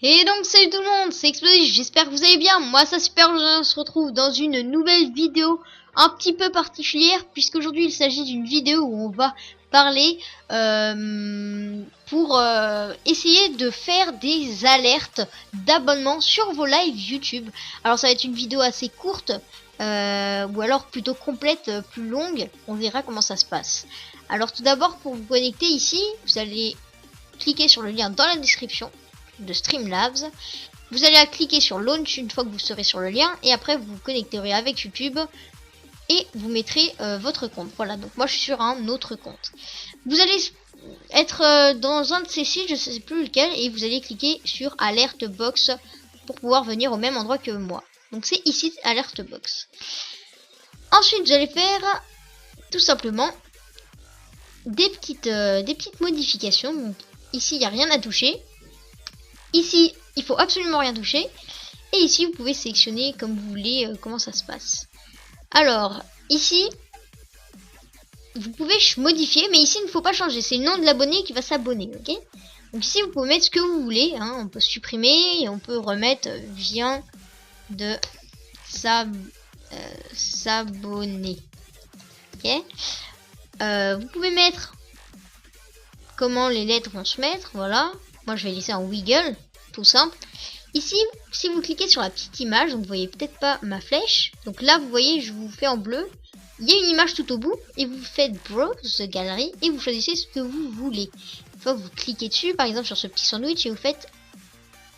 Et donc salut tout le monde, c'est Explosif, j'espère que vous allez bien, moi ça super, on se retrouve dans une nouvelle vidéo un petit peu particulière, puisqu'aujourd'hui il s'agit d'une vidéo où on va parler pour essayer de faire des alertes d'abonnement sur vos lives YouTube. Alors ça va être une vidéo assez courte, ou alors plutôt complète, plus longue, on verra comment ça se passe. Alors tout d'abord, pour vous connecter ici, vous allez cliquer sur le lien dans la description de Streamlabs. Vous allez cliquer sur Launch une fois que vous serez sur le lien et après vous vous connecterez avec YouTube et vous mettrez votre compte. Voilà, donc moi je suis sur un autre compte. Vous allez être dans un de ces sites, je sais plus lequel, et vous allez cliquer sur Alert Box pour pouvoir venir au même endroit que moi. Donc c'est ici Alert Box. Ensuite vous allez faire tout simplement des petites modifications. Donc, ici il n'y a rien à toucher. Ici, il faut absolument rien toucher. Et ici, vous pouvez sélectionner comme vous voulez comment ça se passe. Alors, ici, vous pouvez modifier, mais ici, il ne faut pas changer. C'est le nom de l'abonné qui va s'abonner, ok? Donc ici, vous pouvez mettre ce que vous voulez. Hein. On peut supprimer et on peut remettre vient de s'abonner. Ok? Vous pouvez mettre comment les lettres vont se mettre. Voilà. Moi, je vais laisser en wiggle. Tout simple. Ici, si vous cliquez sur la petite image, donc vous voyez peut-être pas ma flèche. Donc là, vous voyez, je vous fais en bleu. Il y a une image tout au bout et vous faites Browse Gallery et vous choisissez ce que vous voulez. Une fois que vous cliquez dessus, par exemple sur ce petit sandwich et vous faites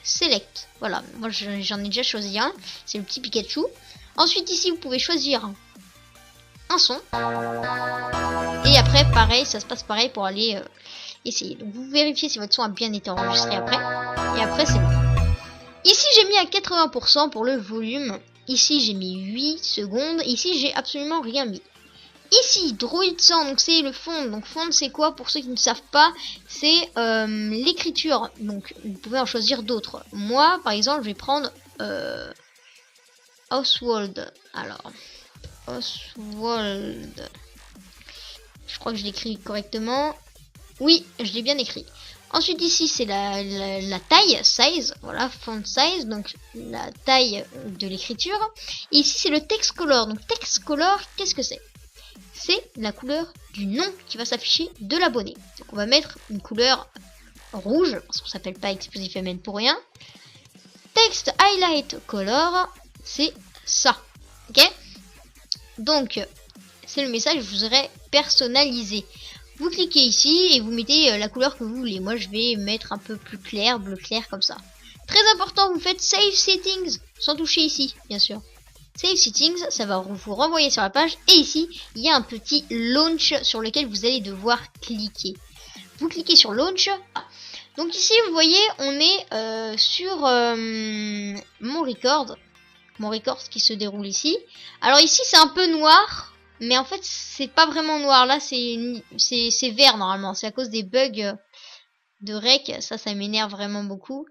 Select. Voilà, moi j'en ai déjà choisi un. C'est le petit Pikachu. Ensuite ici, vous pouvez choisir un son. Et après, pareil, ça se passe pareil pour aller essayer. Donc vous vérifiez si votre son a bien été enregistré après. Et après, c'est bon. Ici, j'ai mis à 80% pour le volume. Ici, j'ai mis 8 secondes. Ici, j'ai absolument rien mis. Ici, Droid 100, donc c'est le fond. Donc fond, c'est quoi pour ceux qui ne savent pas? C'est l'écriture. Donc vous pouvez en choisir d'autres. Moi, par exemple, je vais prendre Oswald. Alors, Oswald. Je crois que je l'écris correctement. Oui, je l'ai bien écrit. Ensuite ici c'est la taille, size, voilà, font size, donc la taille de l'écriture. Et ici c'est le text color. Donc text color, qu'est-ce que c'est? C'est la couleur du nom qui va s'afficher de l'abonné. Donc on va mettre une couleur rouge, parce qu'on s'appelle pas Explosif MN pour rien. Text highlight color, c'est ça. Ok? Donc c'est le message que je vous aurais personnalisé. Vous cliquez ici et vous mettez la couleur que vous voulez. Moi, je vais mettre un peu plus clair, bleu clair, comme ça. Très important, vous faites Save Settings, sans toucher ici, bien sûr. Save Settings, ça va vous renvoyer sur la page. Et ici, il y a un petit Launch sur lequel vous allez devoir cliquer. Vous cliquez sur Launch. Donc ici, vous voyez, on est sur mon record. Mon record qui se déroule ici. Alors ici, c'est un peu noir. Mais en fait, c'est pas vraiment noir. Là, c'est vert normalement. C'est à cause des bugs de rec. Ça m'énerve vraiment beaucoup.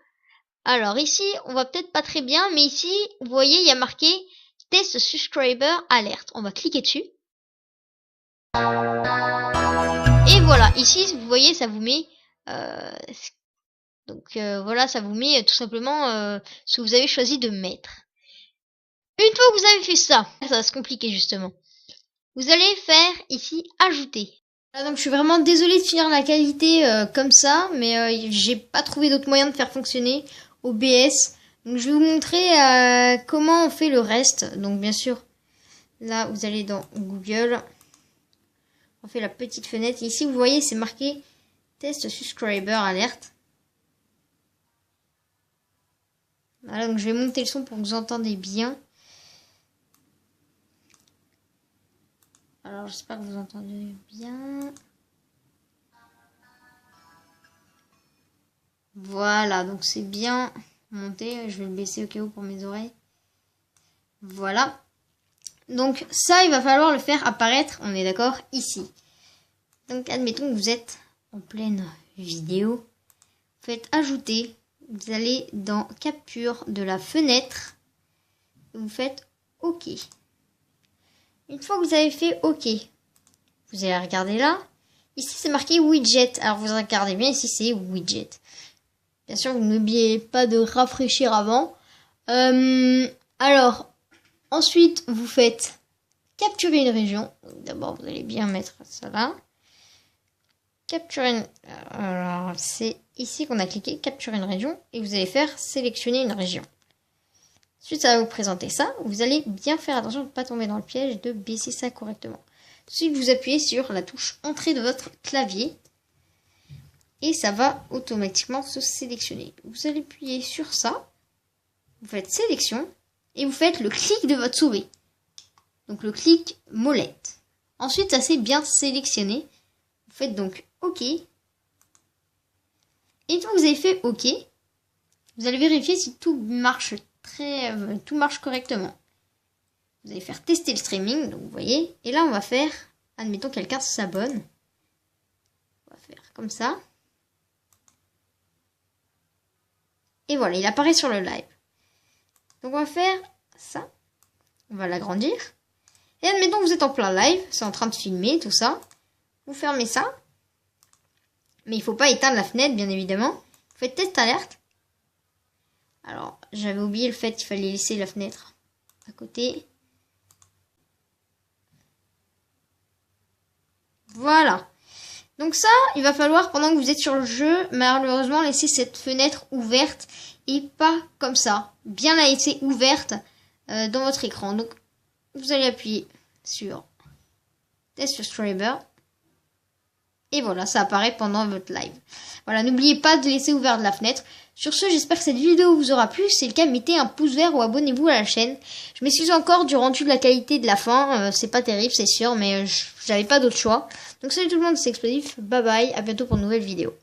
Alors ici, on voit peut-être pas très bien. Mais ici, vous voyez, il y a marqué Test Subscriber Alert. On va cliquer dessus. Et voilà. Ici, vous voyez, ça vous met... voilà, ça vous met tout simplement ce que vous avez choisi de mettre. Une fois que vous avez fait ça, ça va se compliquer justement. Vous allez faire ici ajouter. Donc je suis vraiment désolée de finir la qualité comme ça, mais j'ai pas trouvé d'autre moyen de faire fonctionner OBS. Donc je vais vous montrer comment on fait le reste. Donc bien sûr, là vous allez dans Google, on fait la petite fenêtre. Et ici vous voyez c'est marqué Test Subscriber Alert. Voilà, donc je vais monter le son pour que vous entendez bien. Alors j'espère que vous entendez bien. Voilà, donc c'est bien monté. Je vais le baisser au cas où pour mes oreilles. Voilà. Donc ça, il va falloir le faire apparaître, on est d'accord, ici. Donc admettons que vous êtes en pleine vidéo. Vous faites ajouter. Vous allez dans capture de la fenêtre. Vous faites OK. Une fois que vous avez fait OK, vous allez regarder là. Ici, c'est marqué widget. Alors, vous regardez bien, ici, c'est widget. Bien sûr, vous n'oubliez pas de rafraîchir avant. Alors, ensuite, vous faites capturer une région. D'abord, vous allez bien mettre ça là. Capturer une... Alors, c'est ici qu'on a cliqué, capturer une région. Et vous allez faire sélectionner une région. Ensuite, ça va vous présenter ça. Vous allez bien faire attention de ne pas tomber dans le piège, de baisser ça correctement. Ensuite, vous appuyez sur la touche entrée de votre clavier. Et ça va automatiquement se sélectionner. Vous allez appuyer sur ça. Vous faites sélection. Et vous faites le clic de votre souris. Donc le clic molette. Ensuite, ça s'est bien sélectionné. Vous faites donc OK. Et une fois que vous avez fait OK, vous allez vérifier si tout marche correctement. Vous allez faire tester le streaming, donc vous voyez. Et là, on va faire, admettons quelqu'un s'abonne. On va faire comme ça. Et voilà, il apparaît sur le live. Donc on va faire ça. On va l'agrandir. Et admettons que vous êtes en plein live, c'est en train de filmer, tout ça. Vous fermez ça. Mais il ne faut pas éteindre la fenêtre, bien évidemment. Vous faites test alerte. Alors, j'avais oublié le fait qu'il fallait laisser la fenêtre à côté. Voilà. Donc ça, il va falloir, pendant que vous êtes sur le jeu, malheureusement, laisser cette fenêtre ouverte et pas comme ça. Bien la laisser ouverte dans votre écran. Donc, vous allez appuyer sur Test Subscriber. Et voilà, ça apparaît pendant votre live. Voilà, n'oubliez pas de laisser ouverte la fenêtre. Sur ce, j'espère que cette vidéo vous aura plu. Si c'est le cas, mettez un pouce vert ou abonnez-vous à la chaîne. Je m'excuse encore du rendu de la qualité de la fin. C'est pas terrible, c'est sûr, mais j'avais pas d'autre choix. Donc salut tout le monde, c'est Explosif. Bye bye, à bientôt pour une nouvelle vidéo.